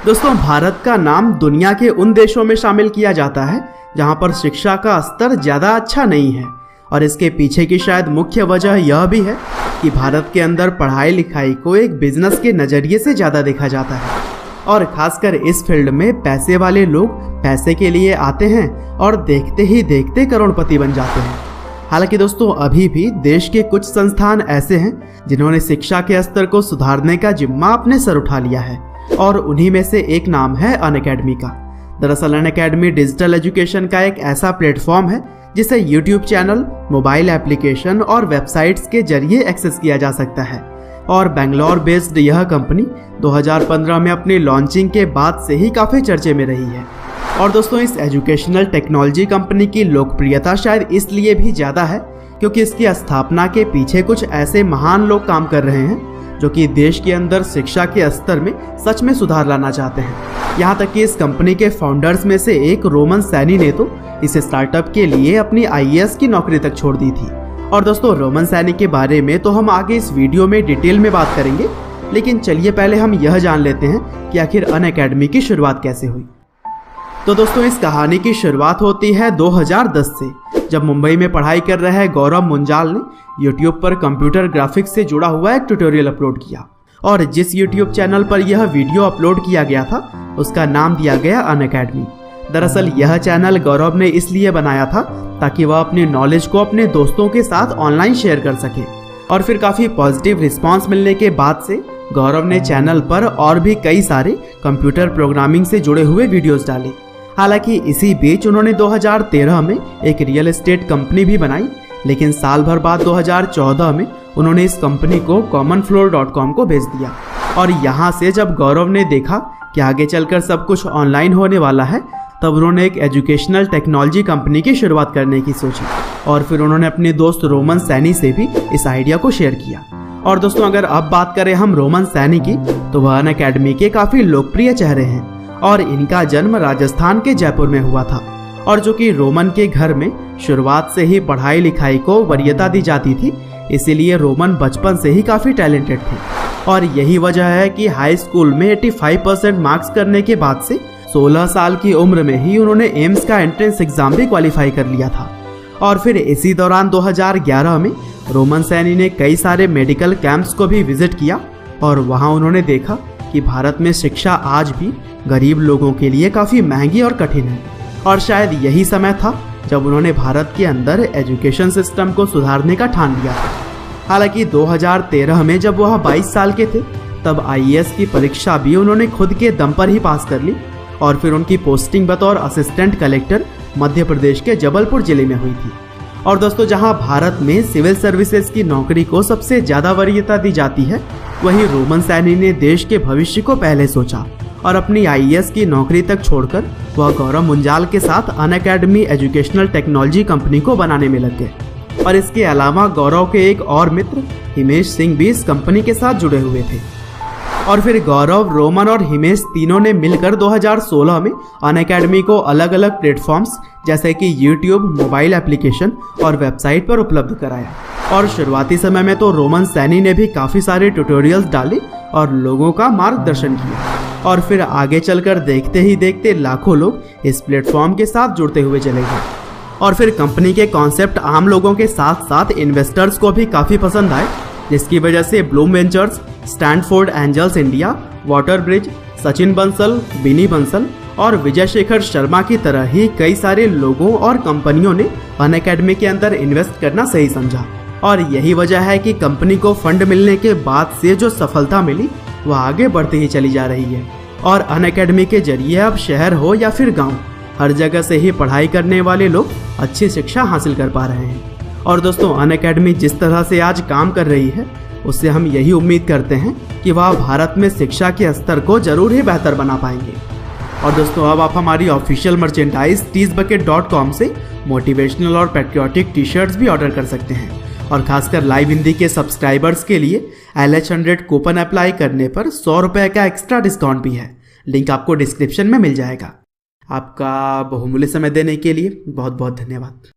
दोस्तों, भारत का नाम दुनिया के उन देशों में शामिल किया जाता है जहां पर शिक्षा का स्तर ज़्यादा अच्छा नहीं है, और इसके पीछे की शायद मुख्य वजह यह भी है कि भारत के अंदर पढ़ाई लिखाई को एक बिजनेस के नज़रिए से ज़्यादा देखा जाता है, और खासकर इस फील्ड में पैसे वाले लोग पैसे के लिए आते हैं और देखते ही देखते करोड़पति बन जाते हैं। हालांकि दोस्तों, अभी भी देश के कुछ संस्थान ऐसे हैं जिन्होंने शिक्षा के स्तर को सुधारने का जिम्मा अपने सर उठा लिया है, और उन्हीं में से एक नाम है अनअकैडमी का। दरअसल अनअकैडमी डिजिटल एजुकेशन का एक ऐसा प्लेटफॉर्म है जिसे यूट्यूब चैनल, मोबाइल एप्लीकेशन और वेबसाइट्स के जरिए एक्सेस किया जा सकता है, और बेंगलोर बेस्ड यह कंपनी 2015 में अपनी लॉन्चिंग के बाद से ही काफ़ी चर्चे में रही है। और दोस्तों, इस एजुकेशनल टेक्नोलॉजी कंपनी की लोकप्रियता शायद इसलिए भी ज़्यादा है क्योंकि इसकी स्थापना के पीछे कुछ ऐसे महान लोग काम कर रहे हैं जो कि देश के अंदर शिक्षा के स्तर में सच में सुधार लाना चाहते हैं। यहाँ तक कि इस कंपनी के फाउंडर्स में से एक रोमन सैनी ने तो इस स्टार्टअप के लिए अपनी IAS की नौकरी तक छोड़ दी थी। और दोस्तों, रोमन सैनी के बारे में तो हम आगे इस वीडियो में डिटेल में बात करेंगे, लेकिन चलिए पहले हम यह जान लेते हैं कि आखिर अनअकैडमी की शुरुआत कैसे हुई। तो दोस्तों, इस कहानी की शुरुआत होती है 2010 से, जब मुंबई में पढ़ाई कर रहे गौरव मुंजाल ने YouTube पर कंप्यूटर ग्राफिक्स से जुड़ा हुआ एक ट्यूटोरियल अपलोड किया, और जिस YouTube चैनल पर यह वीडियो अपलोड किया गया था उसका नाम दिया गया अनअकैडमी। दरअसल यह चैनल गौरव ने इसलिए बनाया था ताकि वह अपनी नॉलेज को अपने दोस्तों के साथ ऑनलाइन शेयर कर सके, और फिर काफ़ी पॉजिटिव रिस्पांस मिलने के बाद से गौरव ने चैनल पर और भी कई सारे कंप्यूटर प्रोग्रामिंग से जुड़े हुए वीडियोस डाले। हालांकि इसी बीच उन्होंने 2013 में एक रियल एस्टेट कंपनी भी बनाई, लेकिन साल भर बाद 2014 में उन्होंने इस कंपनी को commonfloor.com को बेच दिया। और यहाँ से जब गौरव ने देखा कि आगे चलकर सब कुछ ऑनलाइन होने वाला है, तब उन्होंने एक एजुकेशनल टेक्नोलॉजी कंपनी की शुरुआत करने की सोची, और फिर उन्होंने अपने दोस्त रोमन सैनी से भी इस आइडिया को शेयर किया। और दोस्तों, अगर अब बात करें हम रोमन सैनी की, तो वह अनअकैडमी के काफ़ी लोकप्रिय चेहरे हैं, और इनका जन्म राजस्थान के जयपुर में हुआ था, और जो कि रोमन के घर में शुरुआत से ही पढ़ाई लिखाई को वरीयता दी जाती थी, इसीलिए रोमन बचपन से ही काफ़ी टैलेंटेड थे। और यही वजह है कि हाई स्कूल में 85% मार्क्स करने के बाद से 16 साल की उम्र में ही उन्होंने एम्स का एंट्रेंस एग्जाम भी क्वालिफाई कर लिया था। और फिर इसी दौरान 2011 में रोमन सैनी ने कई सारे मेडिकल कैंप्स को भी विजिट किया, और वहाँ उन्होंने देखा कि भारत में शिक्षा आज भी गरीब लोगों के लिए काफ़ी महंगी और कठिन है, और शायद यही समय था जब उन्होंने भारत के अंदर एजुकेशन सिस्टम को सुधारने का ठान लिया था। हालांकि 2013 में जब वह 22 साल के थे, तब IAS की परीक्षा भी उन्होंने खुद के दम पर ही पास कर ली, और फिर उनकी पोस्टिंग बतौर असिस्टेंट कलेक्टर मध्य प्रदेश के जबलपुर जिले में हुई थी। और दोस्तों, जहां भारत में सिविल सर्विसेज की नौकरी को सबसे ज़्यादा वरीयता दी जाती है, वहीं रोमन सैनी ने देश के भविष्य को पहले सोचा, और अपनी IAS की नौकरी तक छोड़कर वह गौरव मुंजाल के साथ अनअकैडमी एजुकेशनल टेक्नोलॉजी कंपनी को बनाने में लग गए। और इसके अलावा गौरव के एक और मित्र हिमेश सिंह भी इस कंपनी के साथ जुड़े हुए थे। और फिर गौरव, रोमन और हिमेश तीनों ने मिलकर 2016 में अनअकैडमी को अलग अलग प्लेटफॉर्म्स जैसे कि यूट्यूब, मोबाइल एप्लीकेशन और वेबसाइट पर उपलब्ध कराया। और शुरुआती समय में तो रोमन सैनी ने भी काफ़ी सारे ट्यूटोरियल्स डाले और लोगों का मार्गदर्शन किया, और फिर आगे चलकर देखते ही देखते लाखों लोग इस प्लेटफॉर्म के साथ जुड़ते हुए चले गए। और फिर कंपनी के कॉन्सेप्ट आम लोगों के साथ साथ इन्वेस्टर्स को भी काफ़ी पसंद आए, जिसकी वजह से Bloom Ventures, Stanford Angels India, Water Bridge, Sachin Bansal, Binny Bansal और विजय शेखर शर्मा की तरह ही कई सारे लोगों और कंपनियों ने अनअकैडमी के अंदर इन्वेस्ट करना सही समझा। और यही वजह है कि कंपनी को फंड मिलने के बाद से जो सफलता मिली वह आगे बढ़ती ही चली जा रही है, और अनअकैडमी के जरिए अब शहर हो या फिर गाँव, हर जगह से ही पढ़ाई करने वाले लोग अच्छी शिक्षा हासिल कर पा रहे हैं। और दोस्तों, अनअकैडमी जिस तरह से आज काम कर रही है, उससे हम यही उम्मीद करते हैं कि वह भारत में शिक्षा के स्तर को जरूर ही बेहतर बना पाएंगे। और दोस्तों, अब आप हमारी ऑफिशियल मर्चेंडाइज teesbucket.com से मोटिवेशनल और पैट्रियोटिक टी-शर्ट्स भी ऑर्डर कर सकते हैं, और खासकर लाइव हिंदी के सब्सक्राइबर्स के लिए LH100 कूपन अप्लाई करने पर 100 रुपये का एक्स्ट्रा डिस्काउंट भी है। लिंक आपको डिस्क्रिप्शन में मिल जाएगा। आपका बहुमूल्य समय देने के लिए बहुत बहुत धन्यवाद।